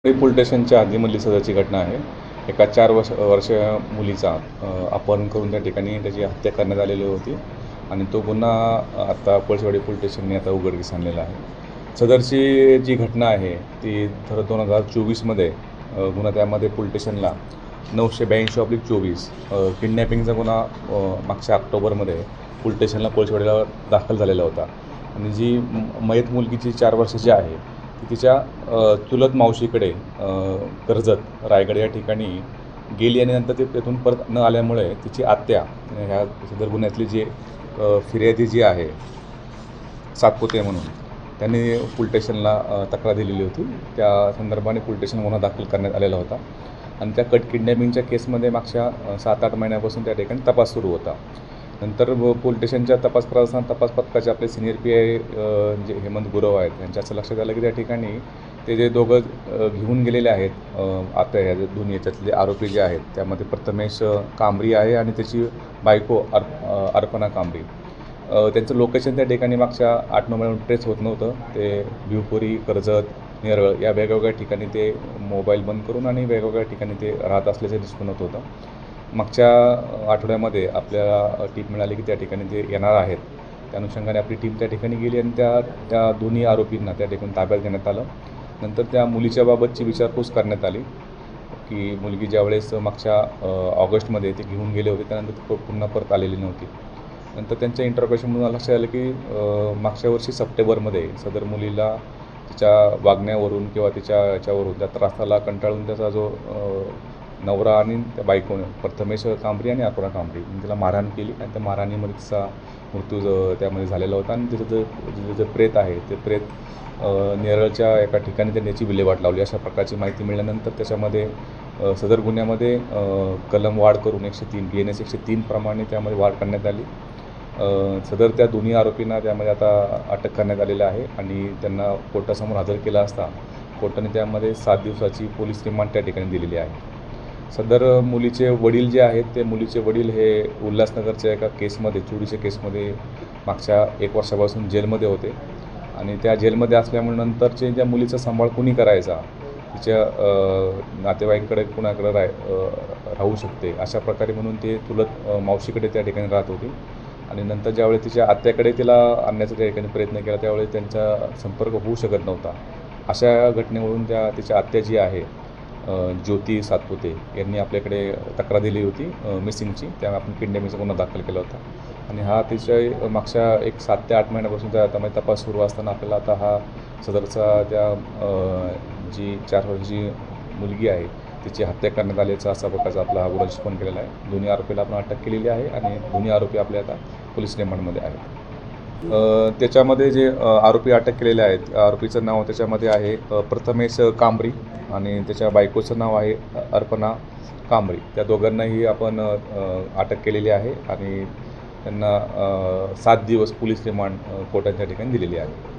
Police स्टेशनच्या हद्दीमधली सदरची घटना आहे. एका 4 वर्ष मुलीचा अपहरण करून त्या ठिकाणी त्याची हत्या करण्यात आलेली होती आणि तो गुन्हा आता पळसवाडी पोलीस स्टेशनने आता उघडकीस आणलेला आहे. सदरची जी घटना आहे ती 2024मध्ये गुन्हा त्यामध्ये पोलीस स्टेशनला 982/24 किडनॅपिंगचा गुन्हा मागच्या ऑक्टोबरमध्ये पोलीस स्टेशनला पळसवाडीला दाखल झालेला होता आणि जी मयत मुलगीची 4 वर्षाची आहे ती तिच्या चुलत मावशीकडे कर्जत रायगड या ठिकाणी गेली आणि नंतर ती तिथून परत न आल्यामुळे तिची आत्या ह्या सदर गुन्ह्यातली जी फिर्यादी जी आहे सातपुते म्हणून त्यांनी पोलीस स्टेशनला तक्रार दिलेली होती. त्या संदर्भाने पोलीस स्टेशन गुन्हा दाखल करण्यात आलेला होता आणि त्या किडनॅपिंगच्या केसमध्ये मागच्या 7-8 महिन्यापासून त्या ठिकाणी तपास सुरू होता. नंतर पोलीस स्टेशनच्या तपास करत असताना तपास पथकाचे आपले सिनियर PI जे हेमंत गुरव आहेत यांच्या असं लक्षात आलं की त्या ठिकाणी ते जे दोघं घेऊन गेलेले आहेत आता ह्या दोन्ही याच्यातले आरोपी जे आहेत त्यामध्ये प्रथमेश कांबरी आहे आणि त्याची बायको अर्पणा कांबरी. त्यांचं लोकेशन त्या ठिकाणी मागच्या 8-9 महिन्यापासून ट्रेस होत नव्हतं. ते भिवपुरी, कर्जत, नेरळ या वेगवेगळ्या ठिकाणी ते मोबाईल बंद करून आणि वेगवेगळ्या ठिकाणी ते राहत असल्याचं दिसून येत होतं. मागच्या आठवड्यामध्ये आपल्याला टीप मिळाली की त्या ठिकाणी ते येणार आहेत. त्या अनुषंगाने आपली टीम त्या ठिकाणी गेली आणि त्या दोन्ही आरोपींना त्या ठिकाणी ताब्यात घेण्यात आलं. नंतर त्या मुलीच्या बाबतची विचारपूस करण्यात आली की मुलगी ज्यावेळेस मागच्या ऑगस्टमध्ये ते घेऊन गेले होते त्यानंतर ती पुन्हा परत आलेली नव्हती. नंतर त्यांच्या इंटरॉगेशनमधून लक्षात आलं की मागच्या वर्षी सप्टेंबरमध्ये सदर मुलीला तिच्या वागण्यावरून किंवा तिच्या याच्यावरून त्या त्रासाला कंटाळून त्याचा जो नवरा आणि त्या बायकोने प्रथमेश कांबरी आणि अर्पणा कांबरी तिला मारहाण केली आणि त्या मारहाणीमध्ये तिचा मृत्यू त्यामध्ये झालेला होता आणि तिचं जे प्रेत आहे ते प्रेत नेरळच्या एका ठिकाणी त्यांनी याची विल्हेवाट लावली. अशा प्रकारची माहिती मिळाल्यानंतर त्याच्यामध्ये सदर गुन्ह्यामध्ये कलम वाढ करून 103 BNS 103 प्रमाणे त्यामध्ये वाढ करण्यात आली. सदर त्या दोन्ही आरोपींना त्यामध्ये आता अटक करण्यात आलेलं आहे आणि त्यांना कोर्टासमोर हजर केला असता कोर्टाने त्यामध्ये 7 दिवसाची पोलीस रिमांड त्या ठिकाणी दिलेली आहे. सदर मुलीचे वडील जे आहेत ते मुलीचे वडील हे उल्हासनगरच्या एका केसमध्ये चोरीच्या केसमध्ये मागच्या 1 वर्षापासून जेलमध्ये होते आणि त्या जेलमध्ये असल्यामुळे नंतरचे त्या मुलीचा सांभाळ कुणी करायचा, तिच्या नातेवाईकांकडे कुणाकडे राहू शकते अशा प्रकारे म्हणून ते चुलत मावशीकडे त्या ठिकाणी राहत होती आणि नंतर ज्यावेळेस तिच्या आत्याकडे तिला आणण्याचा त्या ठिकाणी प्रयत्न केला त्यावेळेस त्यांचा संपर्क होऊ शकत नव्हता. अशा घटनेवरून तिच्या आत्या जी आहे ज्योती सातपुते यांनी आपल्याकडे तक्रार दिली होती मिसिंगची. त्यामुळे आपण किडनॅपिंगचा गुन्हा दाखल केला होता आणि हा तिच्या मागच्या 7 ते 8 महिन्यापासून त्या त्यामध्ये तपास सुरू असताना आपल्याला आता हा सदरचा त्या जी 4 वर्षाची मुलगी आहे तिची हत्या करण्यात आल्याचा असा प्रकारचा आपला हा गुन्हा निष्पन्न केलेला आहे. दोन्ही आरोपीला आपण अटक केलेली आहे आणि दोन्ही आरोपी आपल्या आता पोलीस रिमांडमध्ये आहेत. त्याच्यामध्ये जे आरोपी अटक केलेले आहेत आरोपीचं नाव त्याच्यामध्ये आहे प्रथमेश कांबरी आणि त्याच्या बायकोचं नाव आहे अर्पणा कांबरी. त्या दोघांनाही आपण अटक केलेली आहे आणि त्यांना 7 दिवस पोलीस रिमांड कोर्टाच्या ठिकाणी दिलेली आहे.